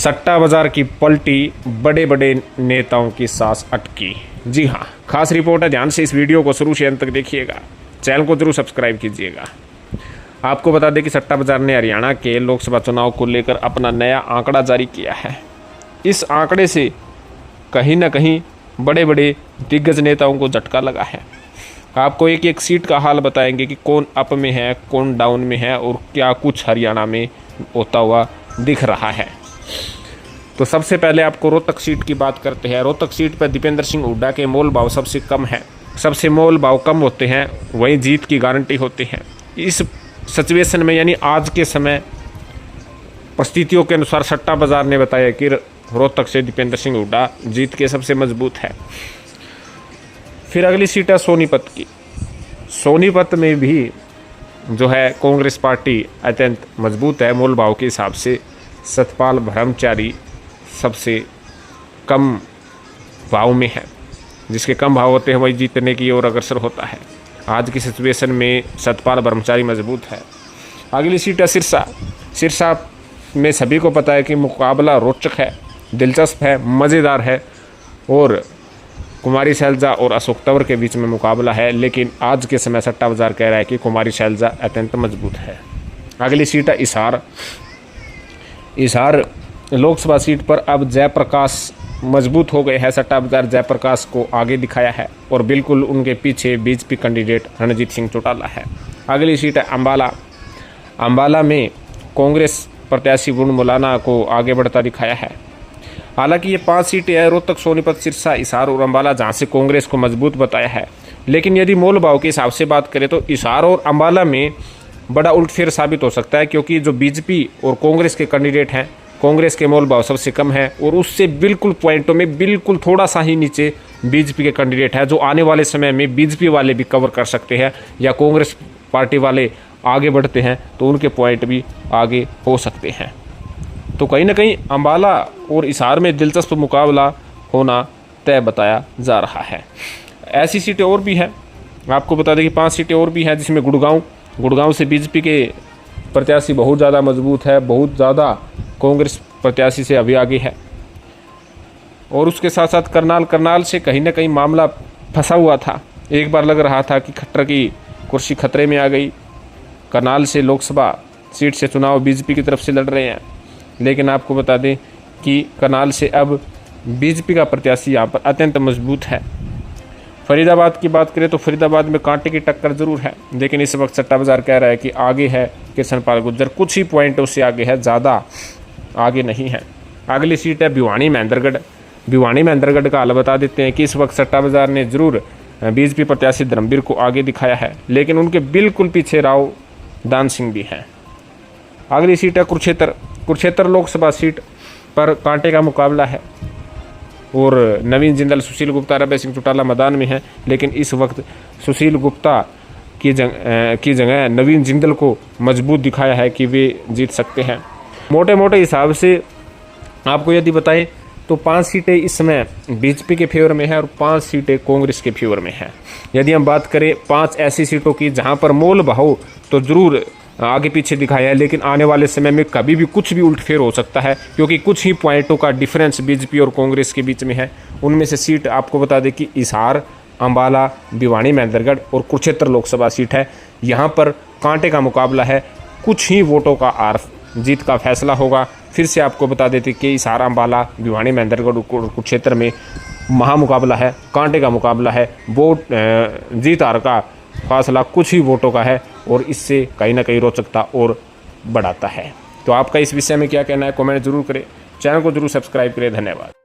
सट्टा बाजार की पलटी, बड़े बड़े नेताओं की सांस अटकी। जी हाँ, खास रिपोर्ट है, ध्यान से इस वीडियो को शुरू से अंत तक देखिएगा। चैनल को जरूर सब्सक्राइब कीजिएगा। आपको बता दें कि सट्टा बाजार ने हरियाणा के लोकसभा चुनाव को लेकर अपना नया आंकड़ा जारी किया है। इस आंकड़े से कहीं ना कहीं बड़े बड़े दिग्गज नेताओं को झटका लगा है। आपको एक एक सीट का हाल बताएंगे कि कौन अप में है, कौन डाउन में है और क्या कुछ हरियाणा में होता हुआ दिख रहा है। तो सबसे पहले आपको रोहतक सीट की बात करते हैं। रोहतक सीट पर दीपेंद्र सिंह हुड्डा के मोल भाव सबसे कम है। सबसे मोल भाव कम होते हैं वहीं जीत की गारंटी होती है। इस सिचुएशन में यानी आज के समय परिस्थितियों के अनुसार सट्टा बाजार ने बताया कि रोहतक से दीपेंद्र सिंह हुड्डा जीत के सबसे मजबूत है। फिर अगली सीट है सोनीपत की। सोनीपत में भी जो है कांग्रेस पार्टी अत्यंत मजबूत है। मोल भाव के हिसाब से सतपाल ब्रह्मचारी सबसे कम भाव में है। जिसके कम भाव होते हैं वही जीतने की ओर अग्रसर होता है। आज की सिचुएशन में सतपाल ब्रह्मचारी मजबूत है। अगली सीट है सिरसा। सिरसा में सभी को पता है कि मुकाबला रोचक है, दिलचस्प है, मज़ेदार है और कुमारी शैलजा और अशोक तंवर के बीच में मुकाबला है। लेकिन आज के समय सट्टा बाजार कह रहा है कि कुमारी शैलजा अत्यंत मजबूत है। अगली सीट है हिसार। हिसार लोकसभा सीट पर अब जयप्रकाश मजबूत हो गए हैं। सट्टा बाजार जयप्रकाश को आगे दिखाया है और बिल्कुल उनके पीछे बीजेपी कैंडिडेट रणजीत सिंह चौटाला है। अगली सीट है अम्बाला। अम्बाला में कांग्रेस प्रत्याशी वरुण मुलाना को आगे बढ़ता दिखाया है। हालांकि ये 5 सीटें हैं, रोहतक, सोनीपत, सिरसा, हिसार और अम्बाला, जहाँ से कांग्रेस को मजबूत बताया है। लेकिन यदि मोल भाव के हिसाब से बात करें तो हिसार और अम्बाला में बड़ा उलटफेर साबित हो सकता है, क्योंकि जो बीजेपी और कांग्रेस के कैंडिडेट हैं, कांग्रेस के मोल भाव सबसे कम है और उससे बिल्कुल पॉइंटों में बिल्कुल थोड़ा सा ही नीचे बीजेपी के कैंडिडेट है, जो आने वाले समय में बीजेपी वाले भी कवर कर सकते हैं या कांग्रेस पार्टी वाले आगे बढ़ते हैं तो उनके पॉइंट भी आगे हो सकते हैं। तो कहीं ना कहीं अम्बाला और हिसार में दिलचस्प मुकाबला होना तय बताया जा रहा है। ऐसी सीटें और भी हैं, आपको बता दें कि 5 सीटें और भी हैं, जिसमें गुड़गांव से बीजेपी के प्रत्याशी बहुत ज़्यादा मजबूत है, बहुत ज़्यादा कांग्रेस प्रत्याशी से अभी आगे है। और उसके साथ साथ करनाल से कहीं ना कहीं मामला फंसा हुआ था। एक बार लग रहा था कि खट्टर की कुर्सी खतरे में आ गई। करनाल से लोकसभा सीट से चुनाव बीजेपी की तरफ से लड़ रहे हैं, लेकिन आपको बता दें कि करनाल से अब बीजेपी का प्रत्याशी यहाँ पर अत्यंत मजबूत है। फरीदाबाद की बात करें तो फरीदाबाद में कांटे की टक्कर जरूर है, लेकिन इस वक्त सट्टा बाजार कह रहा है कि आगे है कृष्णपाल गुर्जर, कुछ ही पॉइंटों से आगे है, ज़्यादा आगे नहीं है। अगली सीट है भिवानी महेंद्रगढ़। भिवानी महेंद्रगढ़ का हाल बता देते हैं कि इस वक्त सट्टा बाजार ने जरूर बीजेपी प्रत्याशी धर्मवीर को आगे दिखाया है, लेकिन उनके बिल्कुल पीछे राव दान सिंह भी हैं। अगली सीट है कुरुक्षेत्र लोकसभा सीट पर कांटे का मुकाबला है और नवीन जिंदल, सुशील गुप्ता, रवि सिंह चौटाला मैदान में है। लेकिन इस वक्त सुशील गुप्ता की जगह नवीन जिंदल को मजबूत दिखाया है कि वे जीत सकते हैं। मोटे हिसाब से आपको यदि बताएं तो 5 सीटें इस समय बीजेपी के फेवर में है और 5 सीटें कांग्रेस के फेवर में है। यदि हम बात करें 5 ऐसी सीटों की जहां पर मोल भाव तो जरूर आगे पीछे दिखाया है, लेकिन आने वाले समय में कभी भी कुछ भी उल्टफेर हो सकता है, क्योंकि कुछ ही पॉइंटों का डिफरेंस बीजेपी और कांग्रेस के बीच में है। उनमें से सीट आपको बता दें कि हिसार, अम्बाला, भिवानी महेंद्रगढ़ और कुरुक्षेत्र लोकसभा सीट है। यहाँ पर कांटे का मुकाबला है, कुछ ही वोटों का जीत का फैसला होगा। फिर से आपको बता देते कि हिसार, अम्बाला, भिवानी महेंद्रगढ़ और कुरुक्षेत्र में महामुकाबला है, कांटे का मुकाबला है। वोट जीत हार का फासला कुछ ही वोटों का है और इससे कहीं ना कहीं रोचकता और बढ़ाता है। तो आपका इस विषय में क्या कहना है, कमेंट जरूर करें। चैनल को जरूर सब्सक्राइब करें। धन्यवाद।